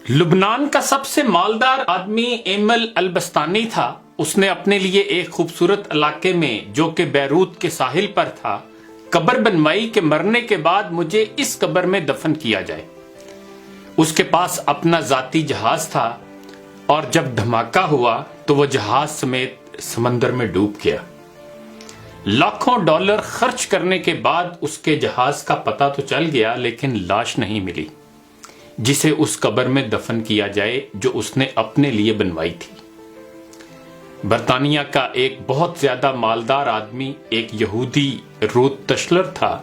لبنان کا سب سے مالدار آدمی ایمل البستانی تھا۔ اس نے اپنے لیے ایک خوبصورت علاقے میں جو کہ بیروت کے ساحل پر تھا قبر بنوائی کہ مرنے کے بعد مجھے اس قبر میں دفن کیا جائے۔ اس کے پاس اپنا ذاتی جہاز تھا اور جب دھماکہ ہوا تو وہ جہاز سمیت سمندر میں ڈوب گیا۔ لاکھوں ڈالر خرچ کرنے کے بعد اس کے جہاز کا پتہ تو چل گیا لیکن لاش نہیں ملی جسے اس قبر میں دفن کیا جائے جو اس نے اپنے لیے بنوائی تھی۔ برطانیہ کا ایک بہت زیادہ مالدار آدمی ایک یہودی روت تشلر تھا۔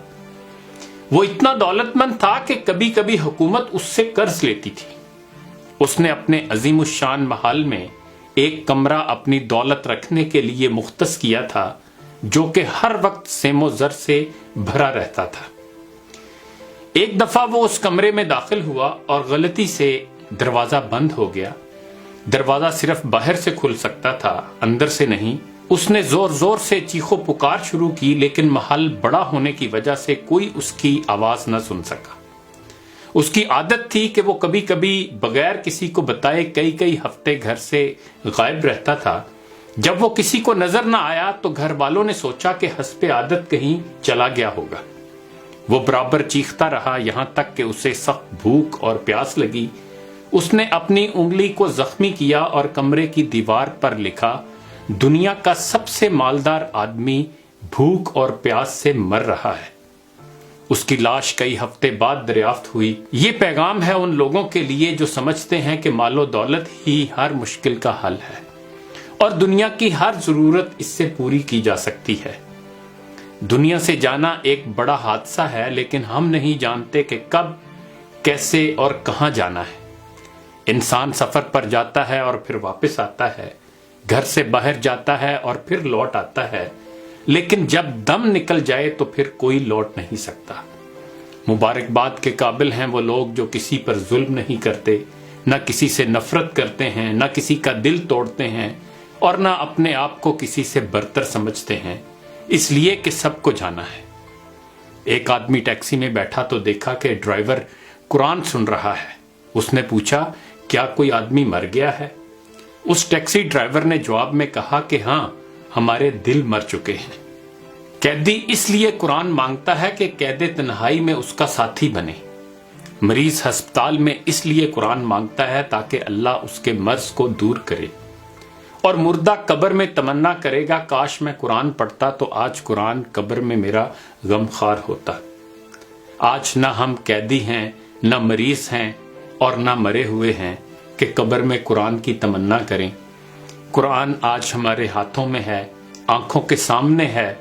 وہ اتنا دولت مند تھا کہ کبھی کبھی حکومت اس سے قرض لیتی تھی۔ اس نے اپنے عظیم الشان محل میں ایک کمرہ اپنی دولت رکھنے کے لیے مختص کیا تھا جو کہ ہر وقت سیم و زر سے بھرا رہتا تھا۔ ایک دفعہ وہ اس کمرے میں داخل ہوا اور غلطی سے دروازہ بند ہو گیا۔ دروازہ صرف باہر سے کھل سکتا تھا، اندر سے نہیں۔ اس نے زور زور سے چیخو پکار شروع کی لیکن محل بڑا ہونے کی وجہ سے کوئی اس کی آواز نہ سن سکا۔ اس کی عادت تھی کہ وہ کبھی کبھی بغیر کسی کو بتائے کئی ہفتے گھر سے غائب رہتا تھا۔ جب وہ کسی کو نظر نہ آیا تو گھر والوں نے سوچا کہ حسب عادت کہیں چلا گیا ہوگا۔ وہ برابر چیختا رہا یہاں تک کہ اسے سخت بھوک اور پیاس لگی۔ اس نے اپنی انگلی کو زخمی کیا اور کمرے کی دیوار پر لکھا، دنیا کا سب سے مالدار آدمی بھوک اور پیاس سے مر رہا ہے۔ اس کی لاش کئی ہفتے بعد دریافت ہوئی۔ یہ پیغام ہے ان لوگوں کے لیے جو سمجھتے ہیں کہ مال و دولت ہی ہر مشکل کا حل ہے اور دنیا کی ہر ضرورت اس سے پوری کی جا سکتی ہے۔ دنیا سے جانا ایک بڑا حادثہ ہے لیکن ہم نہیں جانتے کہ کب، کیسے اور کہاں جانا ہے۔ انسان سفر پر جاتا ہے اور پھر واپس آتا ہے، گھر سے باہر جاتا ہے اور پھر لوٹ آتا ہے، لیکن جب دم نکل جائے تو پھر کوئی لوٹ نہیں سکتا۔ مبارکباد کے قابل ہیں وہ لوگ جو کسی پر ظلم نہیں کرتے، نہ کسی سے نفرت کرتے ہیں، نہ کسی کا دل توڑتے ہیں اور نہ اپنے آپ کو کسی سے برتر سمجھتے ہیں، اس لیے کہ سب کو جانا ہے۔ ایک آدمی ٹیکسی میں بیٹھا تو دیکھا کہ ڈرائیور قرآن سن رہا ہے۔ اس نے پوچھا، کیا کوئی آدمی مر گیا ہے؟ اس ٹیکسی ڈرائیور نے جواب میں کہا کہ ہاں، ہمارے دل مر چکے ہیں۔ قیدی اس لیے قرآن مانگتا ہے کہ قید تنہائی میں اس کا ساتھی بنے۔ مریض ہسپتال میں اس لیے قرآن مانگتا ہے تاکہ اللہ اس کے مرض کو دور کرے، اور مردہ قبر میں تمنا کرے گا کاش میں قرآن پڑھتا تو آج قرآن قبر میں میرا غم خوار ہوتا۔ آج نہ ہم قیدی ہیں، نہ مریض ہیں اور نہ مرے ہوئے ہیں کہ قبر میں قرآن کی تمنا کریں۔ قرآن آج ہمارے ہاتھوں میں ہے، آنکھوں کے سامنے ہے،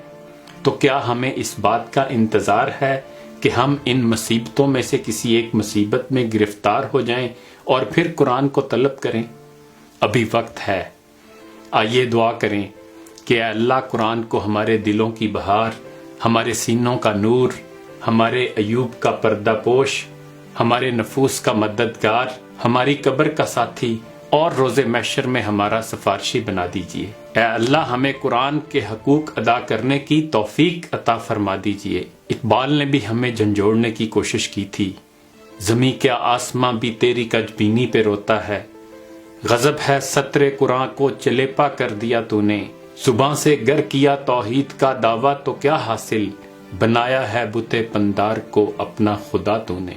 تو کیا ہمیں اس بات کا انتظار ہے کہ ہم ان مصیبتوں میں سے کسی ایک مصیبت میں گرفتار ہو جائیں اور پھر قرآن کو طلب کریں؟ ابھی وقت ہے۔ آئیے دعا کریں کہ اے اللہ قرآن کو ہمارے دلوں کی بہار، ہمارے سینوں کا نور، ہمارے ایوب کا پردہ پوش، ہمارے نفوس کا مددگار، ہماری قبر کا ساتھی اور روز محشر میں ہمارا سفارشی بنا دیجئے۔ اے اللہ ہمیں قرآن کے حقوق ادا کرنے کی توفیق عطا فرما دیجئے۔ اقبال نے بھی ہمیں جھنجھوڑنے کی کوشش کی تھی، زمیں کیا آسماں بھی تیری کجبینی پہ روتا ہے، غضب ہے سطر قرآن کو چلیپا کر دیا تو نے، زباں سے گر کیا توحید کا دعویٰ تو کیا حاصل، بنایا ہے بت پندار کو اپنا خدا تو نے۔